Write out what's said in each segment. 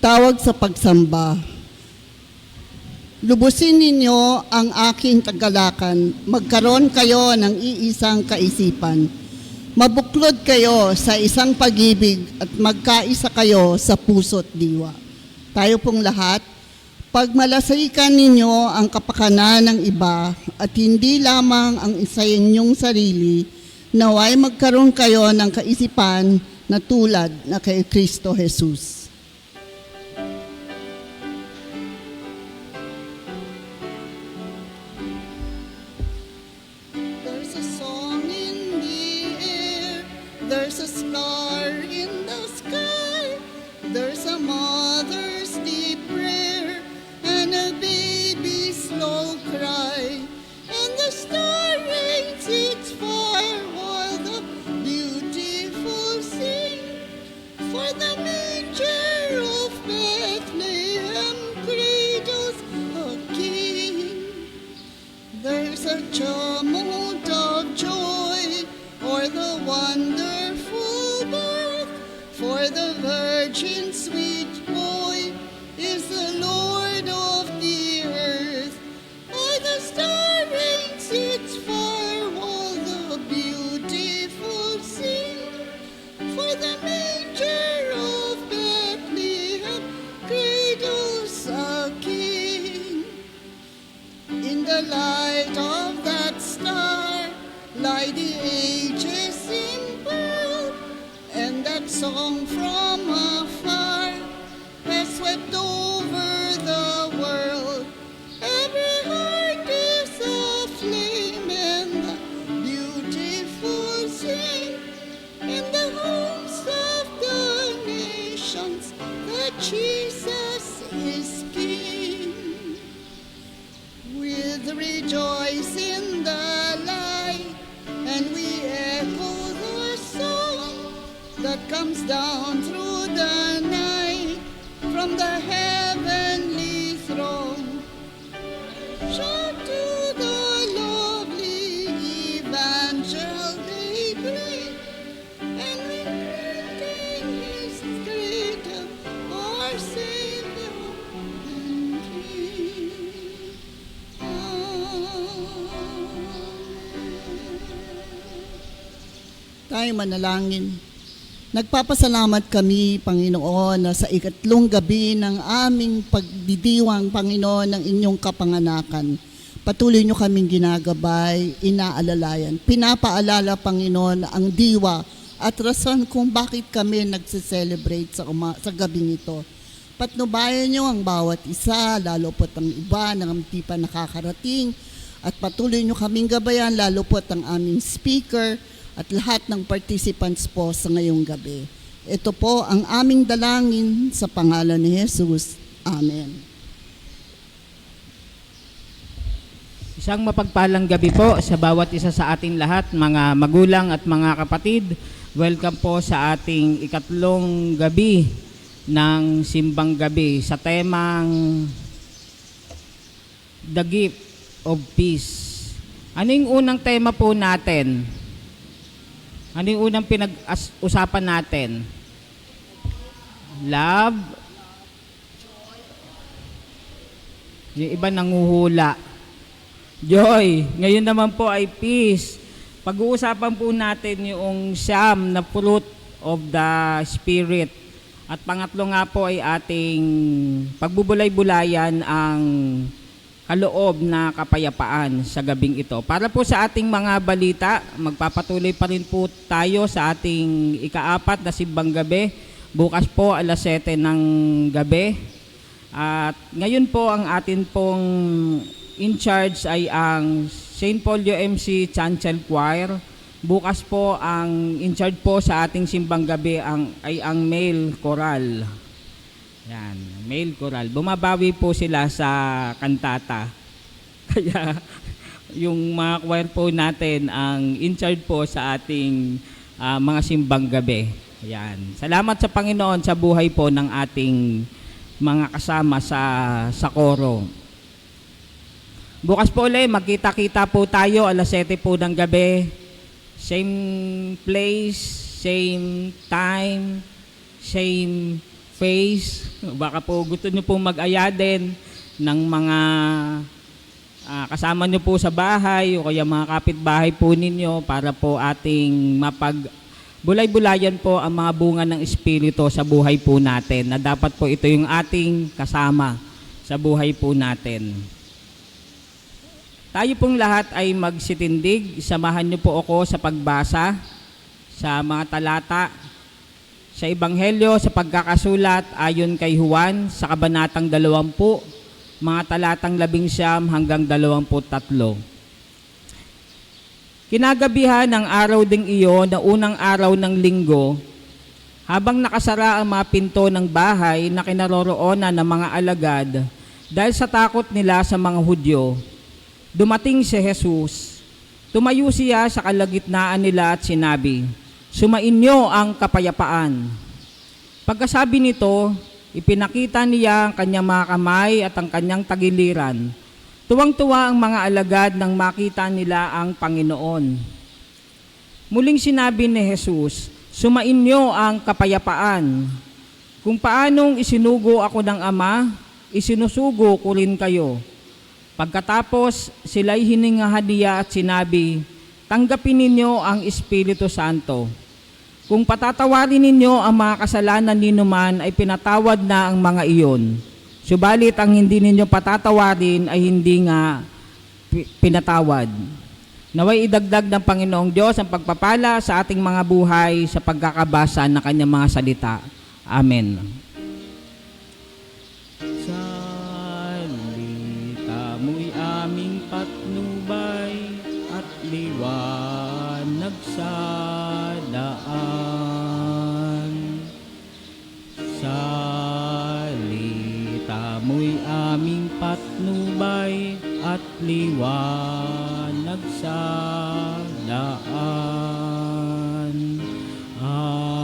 Tawag sa pagsamba. Lubusin ninyo ang aking tagalakan, magkaroon kayo ng iisang kaisipan. Mabuklod kayo sa isang pag-ibig at magkaisa kayo sa puso't diwa. Tayo pong lahat, pagmalasikan ninyo ang kapakanan ng iba at hindi lamang ang isa inyong sarili, naway magkaroon kayo ng kaisipan na tulad na kay Kristo Jesus. There's a star in the sky, there's a mother's deep prayer, and a baby's slow cry, and the star rains its fire while the beautiful sing, for the manger of Bethlehem cradles a king. There's a tumult of joy o'er the wonderful birth, for the virgin sweet boy is the Lord of the earth. By the star rains its fire while the beautiful sing, for the manger of Bethlehem cradles a king. In the light of that star lie the ages impearled, and that song from afar has swept over the world. Every heart is aflame, and the beautiful sing in the homes of the nations that Jesus is King. With rejoice in the light, and we echo the song that comes down through the night from the heavenly throne. Shout to the lovely evangel they bring, and we greeting his freedom, our Savior and King. Tayo manalangin. Nagpapasalamat kami, Panginoon, na sa ikatlong gabi ng aming pagdidiwang, Panginoon, ng inyong kapanganakan. Patuloy nyo kaming ginagabay, inaalalayan. Pinapaalala, Panginoon, ang diwa at rason kung bakit kami nagse-celebrate sa gabing ito. Patnubayan nyo ang bawat isa, lalo po't ang iba na hindi pa nakakarating. At patuloy nyo kaming gabayan, lalo po't ang aming speaker, at lahat ng participants po sa ngayong gabi. Ito po ang aming dalangin sa pangalan ni Jesus. Amen. Isang mapagpalang gabi po sa bawat isa sa ating lahat, mga magulang at mga kapatid. Welcome po sa ating ikatlong gabi ng simbang gabi sa temang The Gift of Peace. Ano yung unang tema po natin? Ano yung unang pinag-usapan natin? Love. Yung iba nanguhula. Joy. Ngayon naman po ay peace. Pag-uusapan po natin yung siyam na fruit of the Spirit. At pangatlo nga po ay ating pagbubulay-bulayan ang kaloob na kapayapaan sa gabing ito. Para po sa ating mga balita, magpapatuloy pa rin po tayo sa ating ika-4 na simbang gabi. Bukas po alas 7 ng gabi. At ngayon po ang atin pong in charge ay ang St. Paul UMC Chancel Choir. Bukas po ang in charge po sa ating simbang gabi ay ang male choral. Yan, male choral. Bumabawi po sila sa kantata. Kaya yung mga choir po natin ang in charge po sa ating mga simbang gabi. Yan. Salamat sa Panginoon sa buhay po ng ating mga kasama sa koro. Bukas po ulit, magkita-kita po tayo alas 7 po ng gabi. Same place, same time, same face. Baka po gusto nyo pong mag-aya din ng mga kasama nyo po sa bahay o kaya mga kapitbahay po ninyo para po ating bulay-bulayan po ang mga bunga ng Espiritu sa buhay po natin, na dapat po ito yung ating kasama sa buhay po natin. Tayo pong lahat ay magsitindig. Samahan niyo po ako sa pagbasa sa mga talata sa Ebanghelyo sa pagkakasulat ayon kay Juan sa kabanatang 20, mga talatang 19 hanggang 23. Kinagabihan ng araw ding iyon na unang araw ng linggo, habang nakasara ang mga pinto ng bahay na kinaroroonan ng mga alagad dahil sa takot nila sa mga Hudyo, dumating si Jesus. Tumayo siya sa kalagitnaan nila at sinabi, "Sumainyo ang kapayapaan." Pagkasabi nito, ipinakita niya ang kanyang mga kamay at ang kanyang tagiliran. Tuwang-tuwa ang mga alagad nang makita nila ang Panginoon. Muling sinabi ni Jesus, "Sumainyo ang kapayapaan. Kung paanong isinugo ako ng Ama, isinusugo ko rin kayo." Pagkatapos, sila'y hiningahan niya at sinabi, "Tanggapin ninyo ang Espiritu Santo. Kung patatawarin ninyo ang mga kasalanan ninuman, ay pinatawad na ang mga iyon. Subalit ang hindi ninyo patatawarin ay hindi nga pinatawad." Naway idagdag ng Panginoong Diyos ang pagpapala sa ating mga buhay sa pagkakabasa ng kanyang mga salita. Amen. Salita mo'y aming patnubay at liwanag sa daan. Salita mo'y aming patnubay at liwanag sa daan. Amen.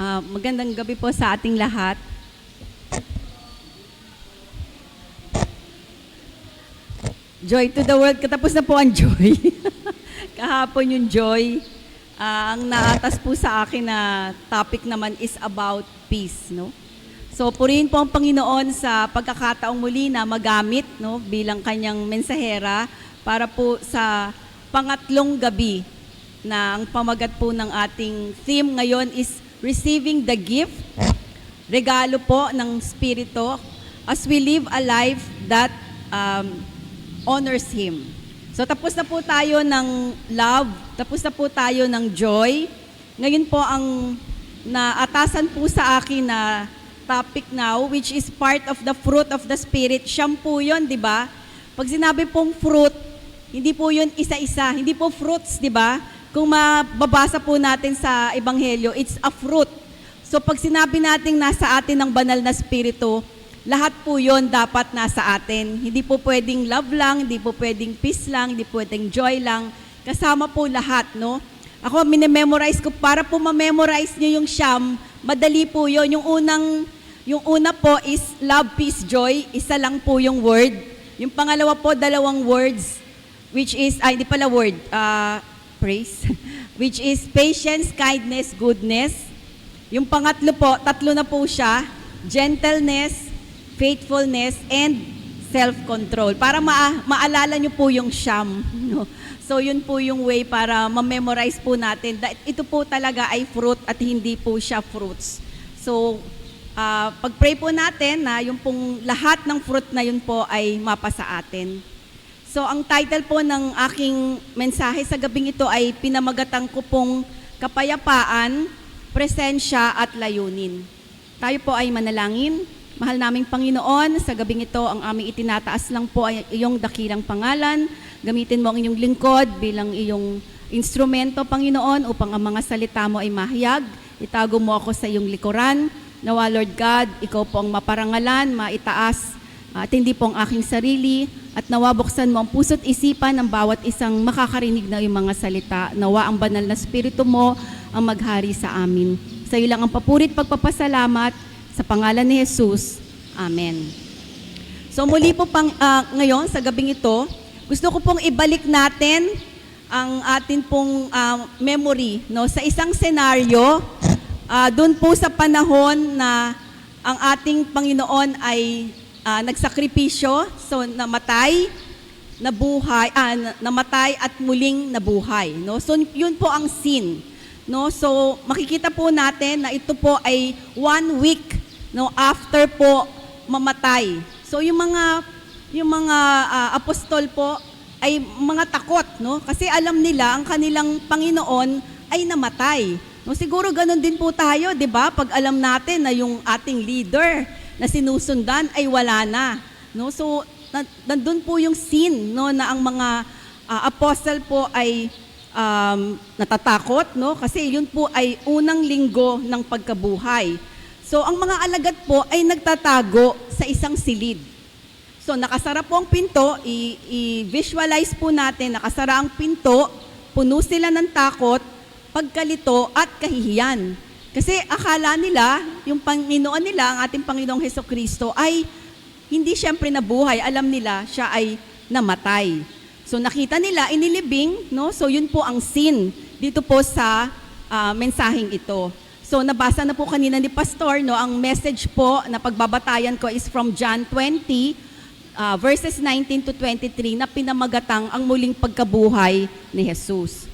Magandang gabi po sa ating lahat. Joy to the world. Katapos na po ang joy. Kahapon yung joy. Ang naatas po sa akin na topic naman is about peace, no? So, purihin po ang Panginoon sa pagkakataong muli na magamit, no, bilang kanyang mensahera para po sa pangatlong gabi na ang pamagat po ng ating theme ngayon is Receiving the Gift, regalo po ng Espiritu as we live a life that honors Him. So tapos na po tayo ng love, tapos na po tayo ng joy. Ngayon po ang naatasan po sa akin na topic now, which is part of the fruit of the Spirit. Siyam po yun, di ba? Pag sinabi pong fruit, hindi po yun isa-isa, hindi po fruits, di ba? Kung mababasa po natin sa Ebanghelyo, it's a fruit. So pag sinabi natin nasa atin ng banal na Espiritu, lahat po yon dapat nasa atin. Hindi po pwedeng love lang, hindi po pwedeng peace lang, hindi pwedeng joy lang. Kasama po lahat, no? Ako, minememorize ko, para po ma-memorize nyo yung siyam, madali po yon. Yung una po is love, peace, joy. Isa lang po yung word. Yung pangalawa po, dalawang words, which is, hindi pala word, praise, which is patience, kindness, goodness. Yung pangatlo po, tatlo na po siya, gentleness, faithfulness, and self-control. Para maalala nyo po yung siyam. No? So yun po yung way para ma-memorize po natin. Ito po talaga ay fruit at hindi po siya fruits. So pag-pray po natin na yung pong lahat ng fruit na yun po ay mapasa atin. So ang title po ng aking mensahe sa gabing ito ay pinamagatan ko pong kapayapaan, presensya at layunin. Tayo po ay manalangin. Mahal naming Panginoon, sa gabing ito, ang aming itinataas lang po ay iyong dakilang pangalan. Gamitin mo ang inyong lingkod bilang iyong instrumento, Panginoon, upang ang mga salita mo ay mahayag. Itago mo ako sa iyong likuran. Nawa, Lord God, ikaw po ang maparangalan, maitaas, at hindi po ang aking sarili. At nawa, buksan mo ang puso't isipan ng bawat isang makakarinig na iyong mga salita. Nawa, ang banal na Espiritu mo ang maghari sa amin. Sa iyo lang ang papurit pagpapasalamat. Sa pangalan ni Jesus, Amen. So muli po ngayon, sa gabing ito, gusto ko pong ibalik natin ang atin pong memory. No? Sa isang senaryo, doon po sa panahon na ang ating Panginoon ay nagsakripisyo, so namatay, namatay at muling nabuhay. No? So yun po ang scene. No, so makikita po natin na ito po ay 1 week, no, after po mamatay. So yung mga apostol po ay mga takot, no? Kasi alam nila ang kanilang Panginoon ay namatay. No, siguro ganun din po tayo, 'di ba? Pag alam natin na yung ating leader na sinusundan ay wala na. No, so nandun po yung scene, no, na ang mga apostle po ay natatakot, no? Kasi yun po ay unang linggo ng pagkabuhay. So, ang mga alagad po ay nagtatago sa isang silid. So, nakasara po ang pinto, i-visualize po natin, nakasara ang pinto, puno sila ng takot, pagkalito at kahihiyan. Kasi akala nila, yung Panginoon nila, ang ating Panginoong Hesukristo ay hindi siyempre nabuhay. Alam nila, siya ay namatay. So nakita nila, inilibing, no? So yun po ang scene dito po sa mensaheng ito. So nabasa na po kanina ni Pastor, no? Ang message po na pagbabatayan ko is from John 20, verses 19 to 23 na pinamagatang ang muling pagkabuhay ni Jesus.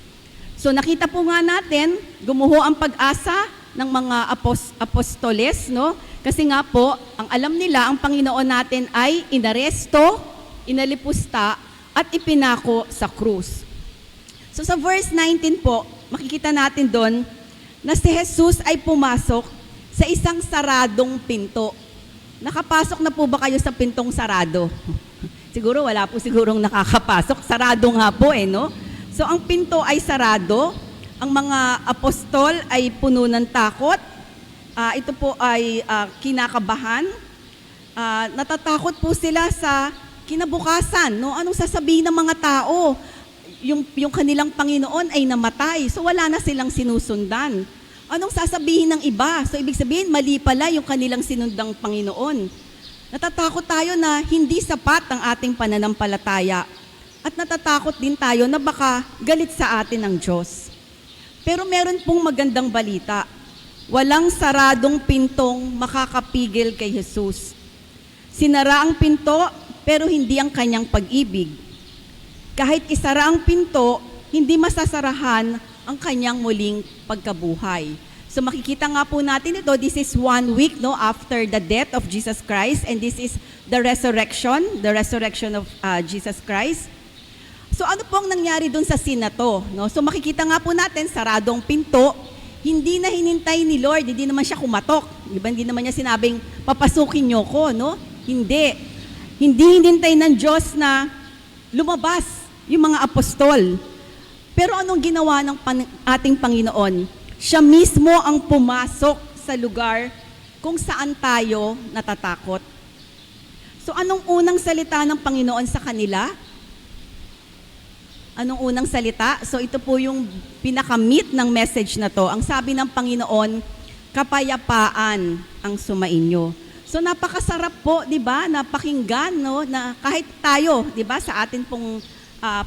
So nakita po nga natin, gumuho ang pag-asa ng mga apostoles, no? Kasi nga po, ang alam nila, ang Panginoon natin ay inaresto, inalipusta, at ipinako sa krus. So sa verse 19 po, makikita natin doon na si Jesus ay pumasok sa isang saradong pinto. Nakapasok na po ba kayo sa pintong sarado? Siguro wala po sigurong nakakapasok. Sarado nga po no? So ang pinto ay sarado, ang mga apostol ay puno ng takot, ito po ay kinakabahan, natatakot po sila sa kinabukasan, no? Anong sasabihin ng mga tao? Yung kanilang Panginoon ay namatay. So wala na silang sinusundan. Anong sasabihin ng iba? So ibig sabihin, mali pala yung kanilang sinundang Panginoon. Natatakot tayo na hindi sapat ang ating pananampalataya. At natatakot din tayo na baka galit sa atin ang Diyos. Pero meron pong magandang balita. Walang saradong pintong makakapigil kay Jesus. Sinara ang pinto, pero hindi ang kanyang pag-ibig. Kahit isara ang pinto, hindi masasarahan ang kanyang muling pagkabuhay. So makikita nga po natin ito, this is 1 week after the death of Jesus Christ, and this is the resurrection of Jesus Christ. So ano pong nangyari dun sa scene na to? No? So makikita nga po natin, saradong pinto, hindi na hinintay ni Lord, hindi naman siya kumatok. Diba? Hindi naman niya sinabing, papasukin niyo ko, no? Hindi. Hindi hinintay ng Diyos na lumabas yung mga apostol. Pero anong ginawa ng ating Panginoon? Siya mismo ang pumasok sa lugar kung saan tayo natatakot. So anong unang salita ng Panginoon sa kanila? Anong unang salita? So ito po yung pinaka-meat ng message na to. Ang sabi ng Panginoon, kapayapaan ang sumainyo. So napakasarap po, 'di ba? Napakinggan, no, na kahit tayo, 'di ba, sa atin pong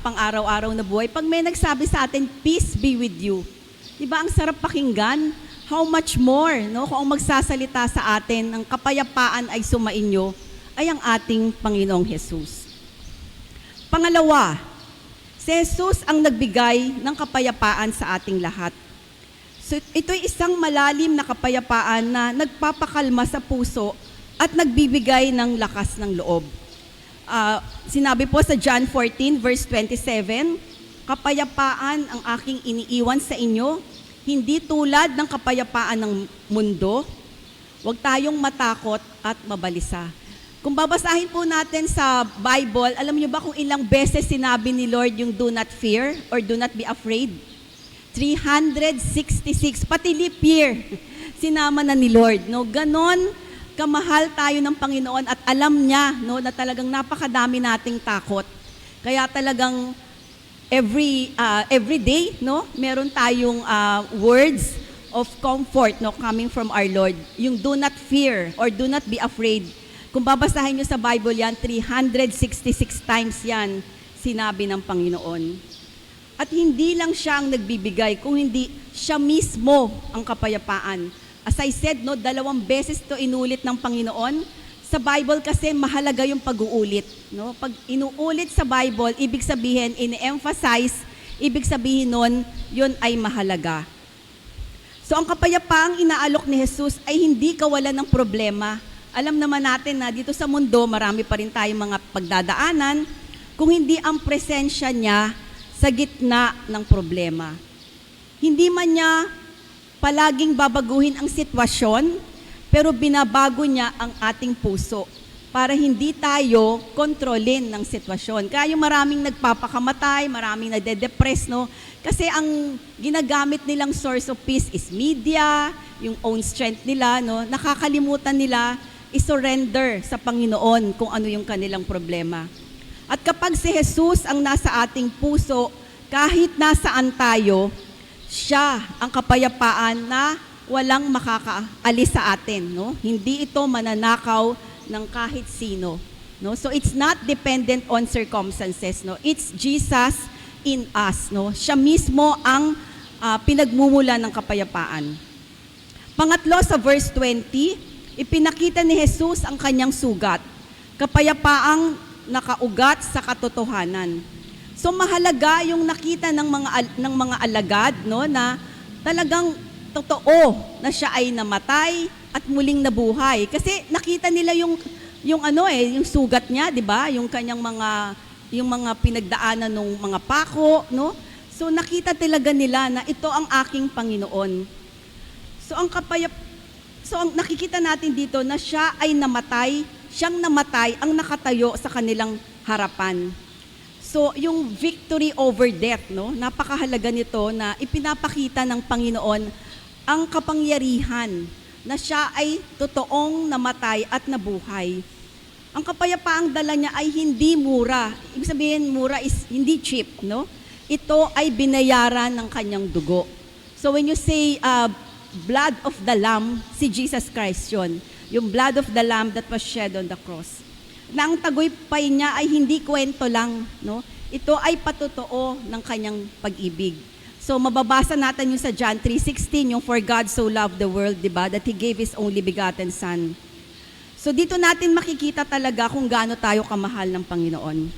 pang-araw-araw na buhay, pag may nagsabi sa atin, peace be with you. 'Di ba? Ang sarap pakinggan. How much more, no? Kung ang magsasalita sa atin, ang kapayapaan ay sumainyo, ay ang ating Panginoong Jesus. Pangalawa, si Jesus ang nagbigay ng kapayapaan sa ating lahat. So ito'y isang malalim na kapayapaan na nagpapakalma sa puso at nagbibigay ng lakas ng loob. Sinabi po sa John 14 verse 27, kapayapaan ang aking iniiwan sa inyo, hindi tulad ng kapayapaan ng mundo. Huwag tayong matakot at mabalisa. Kung babasahin po natin sa Bible, alam niyo ba kung ilang beses sinabi ni Lord yung do not fear or do not be afraid? 366, pati leap year, sinama na ni Lord. No? Ganon kamahal tayo ng Panginoon at alam niya, no, na talagang napakadami nating takot. Kaya talagang every day, no, meron tayong words of comfort, no, coming from our Lord. Yung do not fear or do not be afraid. Kung babasahin niyo sa Bible yan, 366 times yan sinabi ng Panginoon. At hindi lang siya ang nagbibigay, kung hindi siya mismo ang kapayapaan. As I said, no, 2 beses to inulit ng Panginoon. Sa Bible kasi mahalaga yung pag-uulit. No? Pag inuulit sa Bible, ibig sabihin, in-emphasize, ibig sabihin nun, yun ay mahalaga. So ang kapayapaang inaalok ni Jesus ay hindi kawalan ng problema. Alam naman natin na dito sa mundo, marami pa rin tayong mga pagdadaanan, kung hindi ang presensya niya sa gitna ng problema. Hindi man niya palaging babaguhin ang sitwasyon, pero binabago niya ang ating puso para hindi tayo kontrolin ng sitwasyon. Kaya yung maraming nagpapakamatay, maraming nade-depress, no? Kasi ang ginagamit nilang source of peace is media, yung own strength nila, no? Nakakalimutan nila i-surrender sa Panginoon kung ano yung kanilang problema. At kapag si Jesus ang nasa ating puso, kahit nasaan tayo, siya ang kapayapaan na walang makakaalis sa atin, no? Hindi ito mananakaw ng kahit sino, no? So it's not dependent on circumstances, no? It's Jesus in us, no? Siya mismo ang pinagmumula ng kapayapaan. Pangatlo, sa verse 20, ipinakita ni Jesus ang kanyang sugat, kapayapaang nakaugat sa katotohanan. So mahalaga yung nakita ng mga alagad, no, na talagang totoo na siya ay namatay at muling nabuhay. Kasi nakita nila yung sugat niya, 'di ba? Yung kanyang mga pinagdaanan ng mga pako, no? So nakita talaga nila na ito ang aking Panginoon. So ang nakikita natin dito na siya ay namatay, siyang namatay ang nakatayo sa kanilang harapan. So, yung victory over death, no? Napakahalaga nito na ipinapakita ng Panginoon ang kapangyarihan na siya ay totoong namatay at nabuhay. Ang kapayapaang dala niya ay hindi mura. Ibig sabihin, mura is hindi cheap, no? Ito ay binayaran ng kanyang dugo. So, when you say blood of the Lamb, si Jesus Christ yun. Yung blood of the Lamb that was shed on the cross. Na ang tagumpay niya ay hindi kwento lang, no? Ito ay patotoo ng kanyang pag-ibig. So mababasa natin yung sa John 3:16, yung for God so loved the world, di ba? That He gave His only begotten Son. So dito natin makikita talaga kung gaano tayo kamahal ng Panginoon.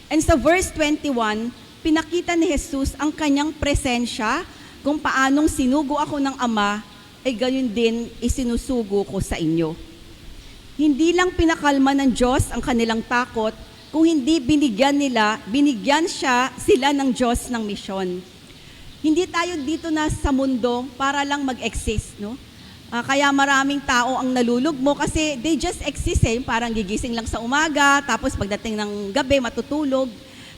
And sa verse 21, pinakita ni Jesus ang kanyang presensya kung paanong sinugo ako ng Ama, ay gayon din isinusugo ko sa inyo. Hindi lang pinakalma ng Diyos ang kanilang takot, kung hindi binigyan sila ng Diyos ng misyon. Hindi tayo dito na sa mundo para lang mag-exist, no? Kaya maraming tao ang nalulugmo kasi they just exist parang gigising lang sa umaga, tapos pagdating ng gabi matutulog.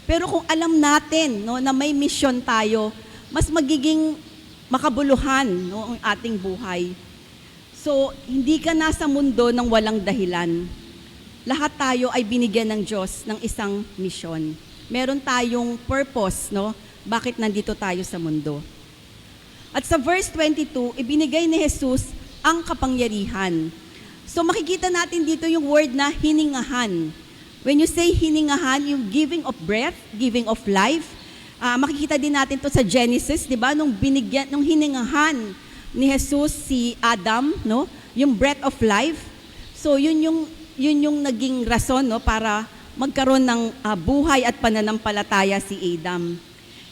Pero kung alam natin, no, na may misyon tayo, mas magiging makabuluhan, no, ang ating buhay. So, hindi ka nasa mundo ng walang dahilan. Lahat tayo ay binigyan ng Diyos ng isang misyon. Meron tayong purpose, no? Bakit nandito tayo sa mundo? At sa verse 22, ibinigay ni Jesus ang kapangyarihan. So makikita natin dito yung word na hiningahan. When you say hiningahan, yung giving of breath, giving of life, makikita din natin to sa Genesis, di ba? Nung hiningahan ni Jesus si Adam, no? Yung breath of life. So yun yung naging rason, no, para magkaroon ng buhay at pananampalataya si Adam.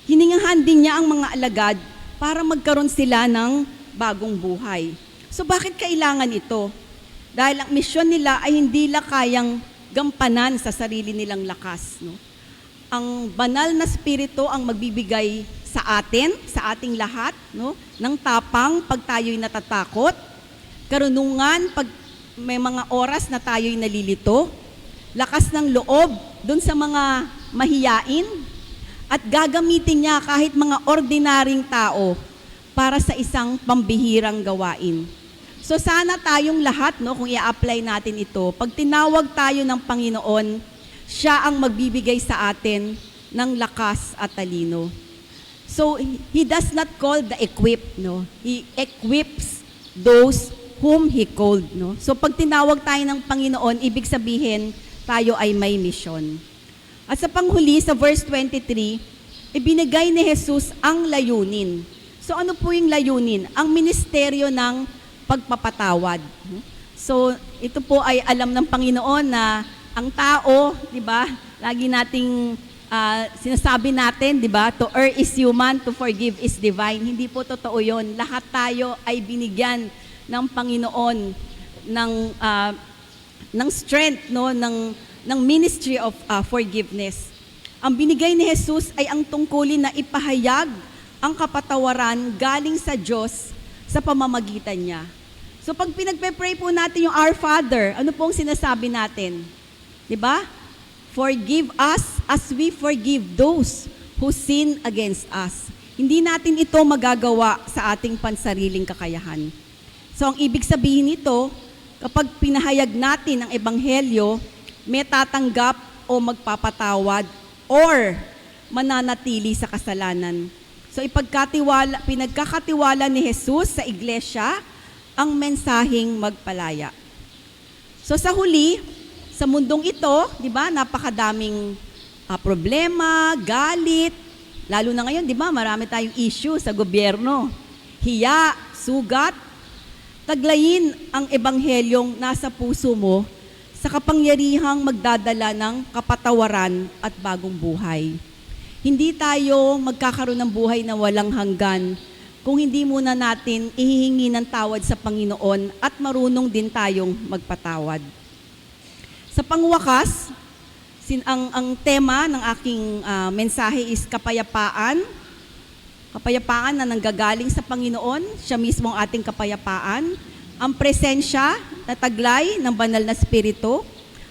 Hiningahan din niya ang mga alagad para magkaroon sila ng bagong buhay. So bakit kailangan ito? Dahil ang misyon nila ay hindi nila kayang gampanan sa sarili nilang lakas, no? Ang banal na spirito ang magbibigay sa atin, sa ating lahat, no, ng tapang pag tayo'y natatakot, karunungan pag may mga oras na tayo'y nalilito, lakas ng loob dun sa mga mahiyain, at gagamitin niya kahit mga ordinaryong tao para sa isang pambihirang gawain. So sana tayong lahat, no, kung i-apply natin ito, pag tinawag tayo ng Panginoon, siya ang magbibigay sa atin ng lakas at talino. So He does not call the equipped, no? He equips those whom He called, no? So pag tinawag tayo ng Panginoon, ibig sabihin tayo ay may misyon. At sa panghuli, sa verse 23, ibinigay ni Jesus ang layunin. So ano po yung layunin? Ang ministeryo ng pagpapatawad. So ito po ay alam ng Panginoon na ang tao, di ba, lagi nating sinasabi natin, di ba, to err is human, to forgive is divine. Hindi po totoo yun. Lahat tayo ay binigyan ng Panginoon ng strength, no, ng ministry of forgiveness. Ang binigay ni Jesus ay ang tungkulin na ipahayag ang kapatawaran galing sa Diyos sa pamamagitan niya. So pag pinagpe-pray po natin yung Our Father, ano pong sinasabi natin? 'Di ba? Forgive us as we forgive those who sin against us. Hindi natin ito magagawa sa ating pansariling kakayahan. So ang ibig sabihin nito, kapag pinahayag natin ang ebanghelyo, may tatanggap o magpapatawad or mananatili sa kasalanan. So pinagkakatiwala ni Jesus sa iglesia ang mensaheng magpalaya. So sa huli, sa mundong ito, di ba, napakadaming problema, galit, lalo na ngayon, di ba, marami tayong issue sa gobyerno, hiya, sugat. Taglayin ang ebanghelyong nasa puso mo sa kapangyarihang magdadala ng kapatawaran at bagong buhay. Hindi tayo magkakaroon ng buhay na walang hanggan kung hindi muna natin ihihingi ng tawad sa Panginoon at marunong din tayong magpatawad. Sa pangwakas, ang tema ng aking mensahe is kapayapaan. Kapayapaan na nanggagaling sa Panginoon, siya mismo ang ating kapayapaan, ang presensya na taglay ng banal na spirito,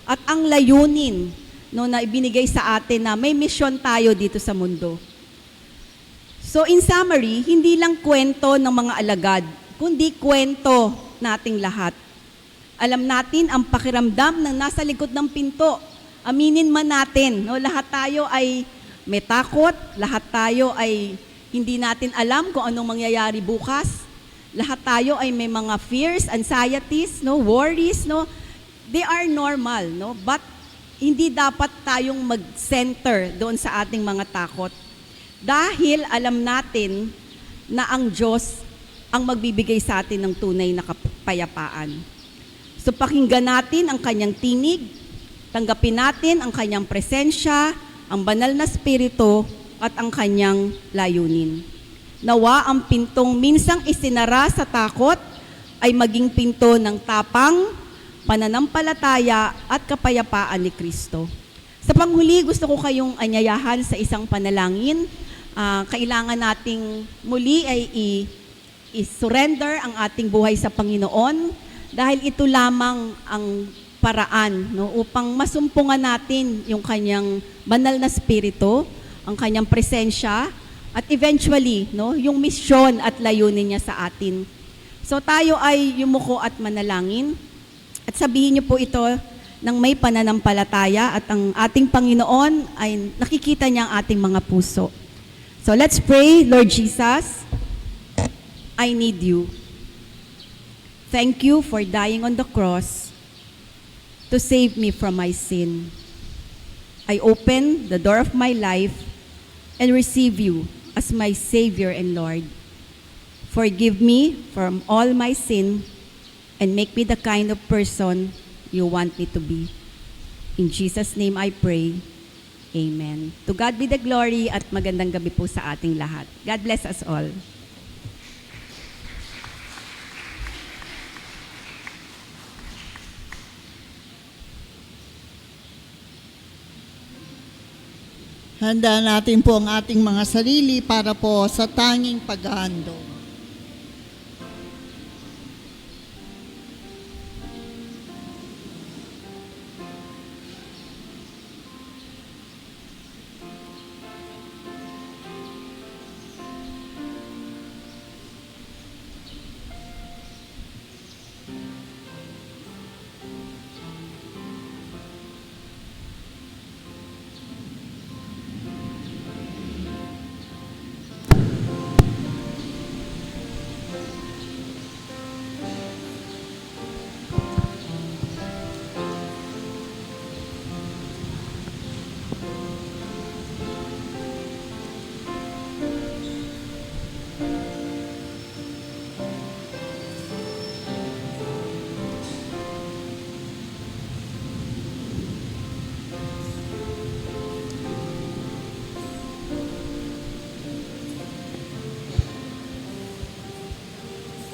at ang layunin, no, na ibinigay sa atin na may misyon tayo dito sa mundo. So in summary, hindi lang kwento ng mga alagad, kundi kwento nating lahat. Alam natin ang pakiramdam ng nasa likod ng pinto. Aminin man natin, no, lahat tayo ay may takot, lahat tayo ay hindi natin alam kung anong mangyayari bukas. Lahat tayo ay may mga fears, anxieties, no, worries, no. They are normal, no? But hindi dapat tayong mag-center doon sa ating mga takot. Dahil alam natin na ang Diyos ang magbibigay sa atin ng tunay na kapayapaan. So pakinggan natin ang kanyang tinig, tanggapin natin ang kanyang presensya, ang banal na spirito at ang kanyang layunin. Nawa ang pintong minsang isinara sa takot ay maging pinto ng tapang, pananampalataya at kapayapaan ni Kristo. Sa panghuli, gusto ko kayong anyayahan sa isang panalangin. Kailangan nating muli ay i-surrender ang ating buhay sa Panginoon dahil ito lamang ang paraan, no, upang masumpungan natin yung kanyang banal na spirito, ang kanyang presensya, at eventually, no, yung misyon at layunin niya sa atin. So tayo ay yumuko at manalangin. At sabihin niyo po ito ng may pananampalataya at ang ating Panginoon ay nakikita niya ang ating mga puso. So let's pray. Lord Jesus, I need you. Thank you for dying on the cross to save me from my sin. I open the door of my life and receive you as my Savior and Lord. Forgive me from all my sin and make me the kind of person you want me to be. In Jesus' name I pray. Amen. To God be the glory at magandang gabi po sa ating lahat. God bless us all. Handa natin po ang ating mga sarili para po sa tanging paghahandog.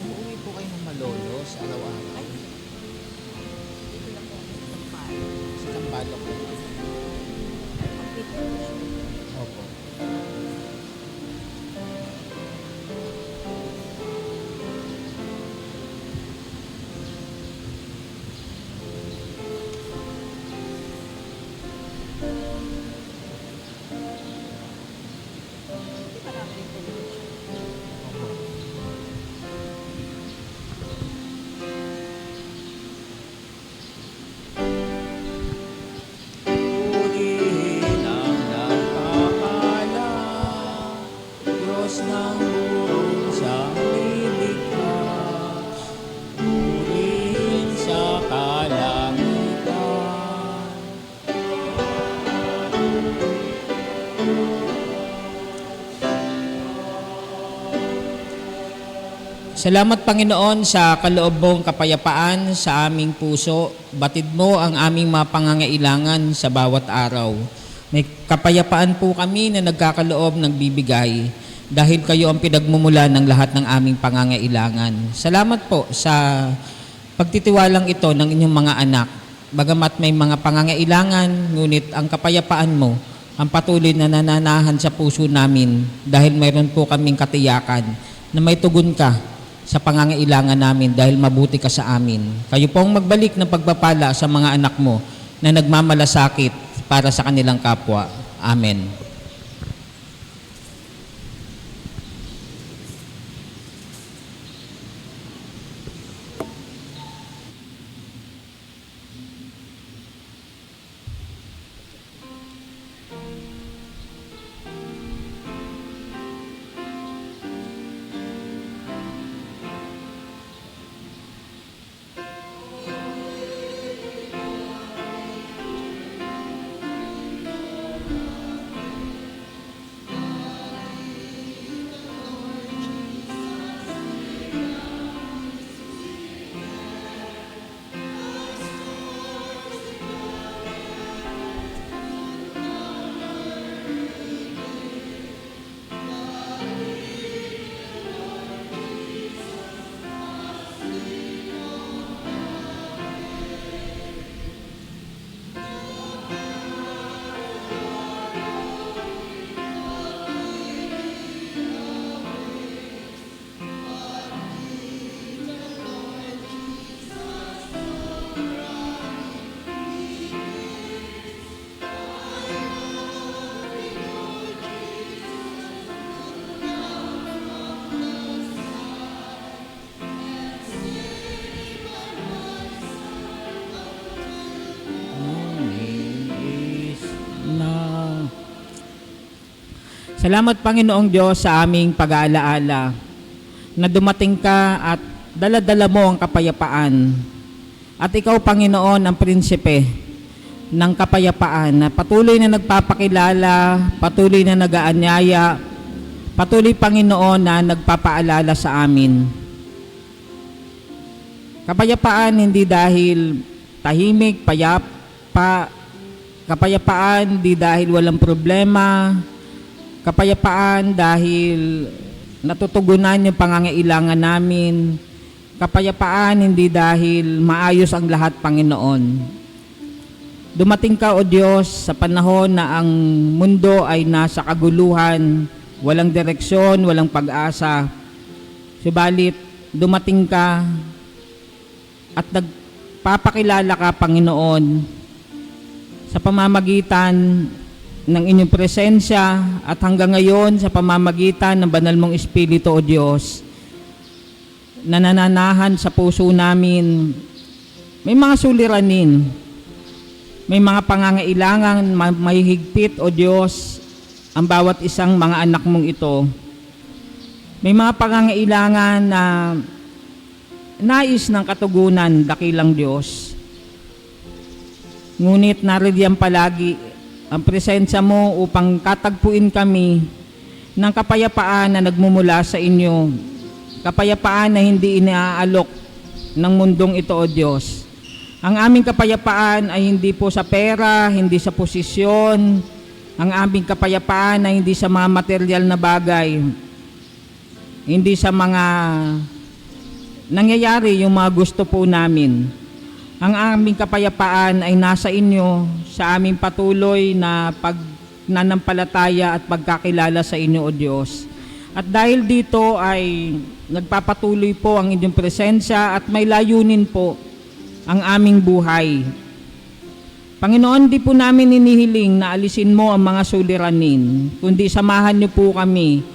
Uuwi po kayo ng Malolos araw-araw. Sa Tambalok po. Opo. Purihin ang nagpapala, Diyos ng buong sanglilikha. Purihin sa kalangitan. Salamat Panginoon sa kaloob mong kapayapaan sa aming puso. Batid mo ang aming mga pangangailangan sa bawat araw. May kapayapaan po kami na nagkakaloob ng bibigay dahil kayo ang pinagmumula ng lahat ng aming pangangailangan. Salamat po sa pagtitiwalang ito ng inyong mga anak. Bagamat may mga pangangailangan, ngunit ang kapayapaan mo ang patuloy na nananahan sa puso namin dahil mayroon po kaming katiyakan na may tugon ka sa pangangailangan namin dahil mabuti ka sa amin. Kayo pong magbalik ng pagpapala sa mga anak mo na nagmamalasakit para sa kanilang kapwa. Amen. Salamat Panginoong Diyos sa aming pag-aalaala na dumating ka at dala-dala mo ang kapayapaan. At ikaw Panginoon ang prinsipe ng kapayapaan na patuloy na nagpapakilala, patuloy na nag-aanyaya, patuloy Panginoon na nagpapaalala sa amin. Kapayapaan hindi dahil tahimik, payapa, kapayapaan hindi dahil walang problema, kapayapaan dahil natutugunan yung pangangailangan namin, kapayapaan hindi dahil maayos ang lahat, Panginoon. Dumating ka, O Diyos, sa panahon na ang mundo ay nasa kaguluhan, walang direksyon, walang pag-asa. Subalit, dumating ka at nagpapakilala ka, Panginoon, sa pamamagitan ng inyong presensya at hanggang ngayon sa pamamagitan ng banal mong Espiritu, O Diyos, na nananahan sa puso namin. May mga suliranin, may mga pangangailangan, may higpit, O Diyos, ang bawat isang mga anak mong ito. May mga pangangailangan na nais ng katugunan, dakilang Diyos. Ngunit naririyan palagi ang presensya mo upang katagpuin kami ng kapayapaan na nagmumula sa inyo. Kapayapaan na hindi inaalok ng mundong ito, O Diyos. Ang aming kapayapaan ay hindi po sa pera, hindi sa posisyon. Ang aming kapayapaan ay hindi sa mga material na bagay. Hindi sa mga nangyayari yung mga gusto po namin. Ang aming kapayapaan ay nasa inyo sa aming patuloy na pagnanampalataya at pagkakilala sa inyo, O Diyos. At dahil dito ay nagpapatuloy po ang inyong presensya at may layunin po ang aming buhay. Panginoon, di po namin inihiling na alisin mo ang mga suliranin, kundi samahan niyo po kami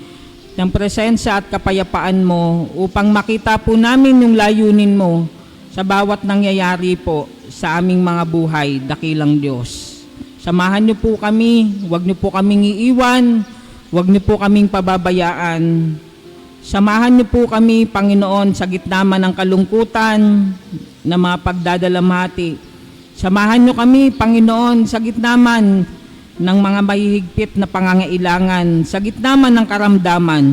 ng presensya at kapayapaan mo upang makita po namin yung layunin mo sa bawat nangyayari po sa aming mga buhay, dakilang Diyos. Samahan niyo po kami, huwag niyo po kaming iiwan, huwag niyo po kaming pababayaan. Samahan niyo po kami, Panginoon, sa gitna man ng kalungkutan na mga pagdadalamhati. Samahan niyo kami, Panginoon, sa gitna man ng mga mahihigpit na pangangailangan, sa gitna man ng karamdaman.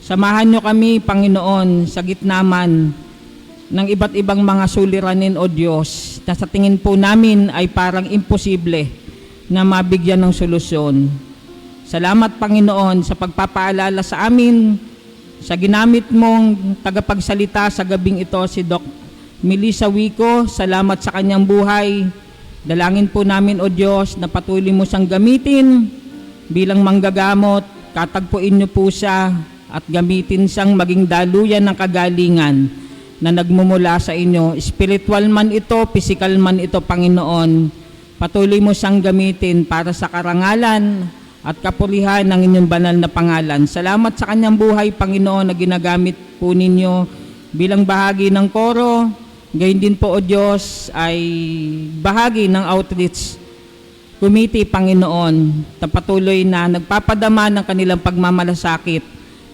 Samahan niyo kami, Panginoon, sa gitna man ng iba't ibang mga suliranin, O Diyos, na sa tingin po namin ay parang imposible na mabigyan ng solusyon. Salamat, Panginoon, sa pagpapaalala sa amin, sa ginamit mong tagapagsalita sa gabing ito, si Doc Melissa Wico. Salamat sa kanyang buhay. Dalangin po namin, O Diyos, na patuloy mo siyang gamitin bilang manggagamot. Katagpuin niyo po siya at gamitin siyang maging daluyan ng kagalingan na nagmumula sa inyo. Spiritual man ito, physical man ito, Panginoon. Patuloy mo siyang gamitin para sa karangalan at kapurihan ng inyong banal na pangalan. Salamat sa kanyang buhay, Panginoon, na ginagamit po ninyo bilang bahagi ng koro. Gayon din po, O Diyos, ay bahagi ng outreach committee, Panginoon, na patuloy na nagpapadama ng kanilang pagmamalasakit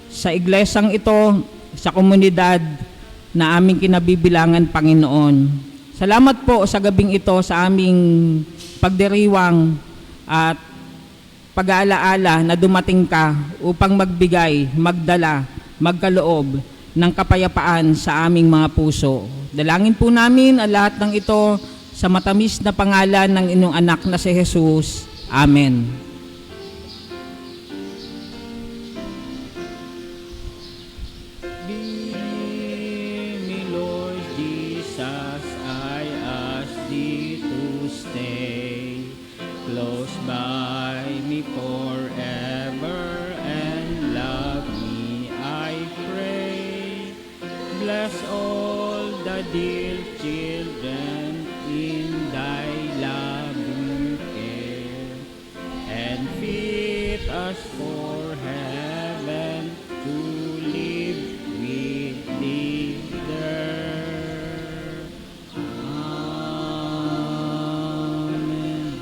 sa iglesyang ito, sa komunidad na aming kinabibilangan, Panginoon. Salamat po sa gabing ito sa aming pagdiriwang at pag-aalaala na dumating ka upang magbigay, magdala, magkaloob ng kapayapaan sa aming mga puso. Dalangin po namin ang lahat ng ito sa matamis na pangalan ng inyong anak na si Jesus. Amen. Bless all the dear children in thy loving care, and fit us for heaven to live with thee there. Amen.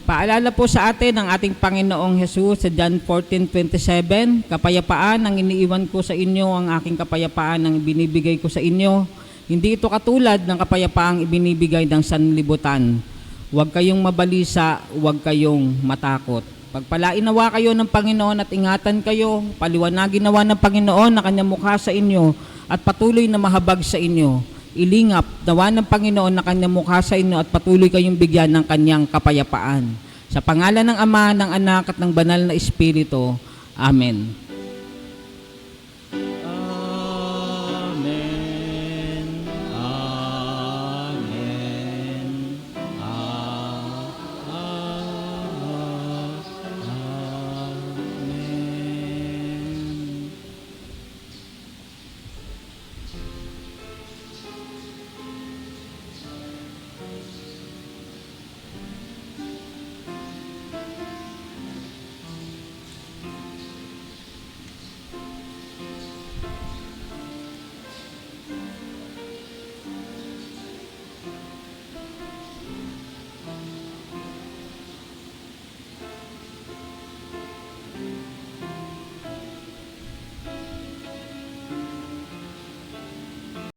Paalala po sa atin ng ating Panginoong Jesus sa John 14:27, kapayapaan ang iniiwan ko sa inyo, ang aking kapayapaan ang binibigay ko sa inyo. Hindi ito katulad ng kapayapaang ibinibigay ng sanlibutan. Huwag kayong mabalisa, huwag kayong matakot. Pagpalain nawa kayo ng Panginoon at ingatan kayo, paliwanagin nawa ng Panginoon na kanyang mukha sa inyo at patuloy na mahabag sa inyo. Ilingap nawa ng Panginoon na kanyang mukha sa inyo at patuloy kayong bigyan ng kanyang kapayapaan. Sa pangalan ng Ama, ng Anak at ng Banal na Espiritu. Amen.